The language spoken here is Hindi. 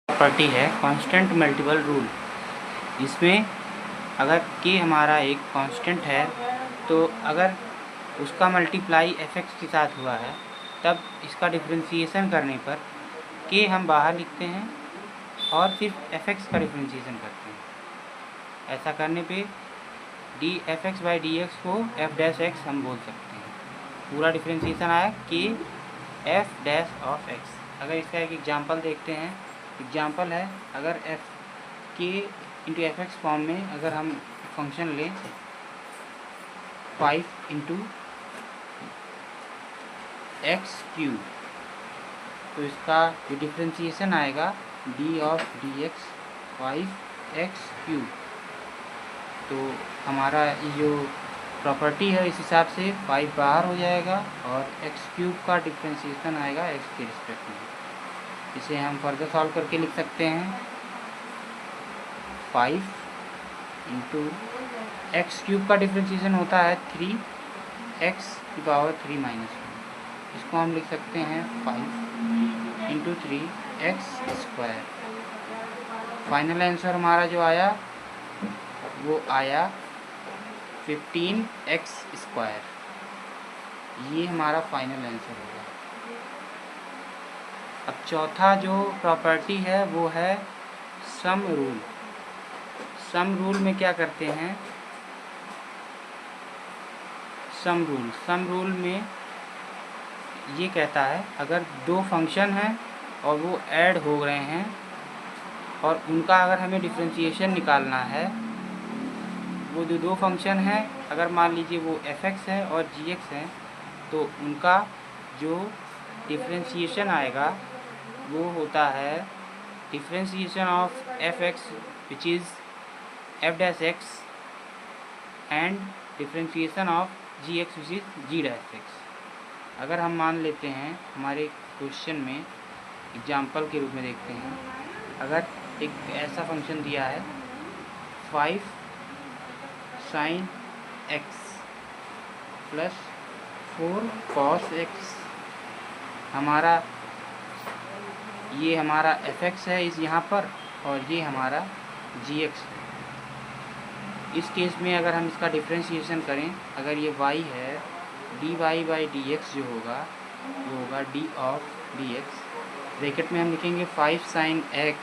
प्रॉपर्टी है कांस्टेंट मल्टीपल रूल। इसमें अगर k हमारा एक कांस्टेंट है तो अगर उसका मल्टीप्लाई fx के साथ हुआ है तब इसका डिफरेंशिएशन करने पर k हम बाहर लिखते हैं और सिर्फ fx का डिफरेंशिएशन करते हैं। ऐसा करने पे dfx/dx को f डैश x हम बोल सकते हैं। पूरा डिफरेंशिएशन आया k f dash of x। अगर इसका एक एग्जांपल देखते हैं, एग्जांपल है अगर f k into F x form में अगर हम फंक्शन लें 5 इंटू एक्स क्यूब तो इसका जो डिफरेंशिएशन आएगा d of D x 5x cube. तो हमारा ये जो प्रॉपर्टी है इस हिसाब से 5 बाहर हो जाएगा और एक्स क्यूब का डिफरेंशिएशन आएगा x के रिस्पेक्ट में। इसे हम फर्दर सॉल्व करके लिख सकते हैं 5 इंटू एक्स क्यूब का डिफरेंशिएशन होता है 3x की पावर 3 माइनस 1। इसको हम लिख सकते हैं 5 into 3x square. Final answer हमारा जो आया वो आया 15x स्क्वायर। ये हमारा फाइनल आंसर होगा। अब चौथा जो प्रॉपर्टी है वो है सम रूल। सम रूल में क्या करते हैं, सम रूल में ये कहता है अगर दो फंक्शन हैं और वो ऐड हो रहे हैं और उनका अगर हमें डिफरेंशिएशन निकालना है, वो जो दो फंक्शन हैं अगर मान लीजिए वो fx है और gx है तो उनका जो डिफरेंशिएशन आएगा वो होता है differentiation of fx which is f dash x and differentiation of gx which is g dash x। अगर हम मान लेते हैं हमारे क्वेश्चन में एग्जाम्पल के रूप में देखते हैं, अगर एक ऐसा फंक्शन दिया है 5 sin x plus 4 cos x, ये हमारा fx है इस यहाँ पर और ये हमारा gx है। इस केस में अगर हम इसका डिफरेंशिएशन करें, अगर ये y है dy/dx जो होगा वो होगा d ऑफ dx। ब्रैकेट में हम लिखेंगे 5 sin x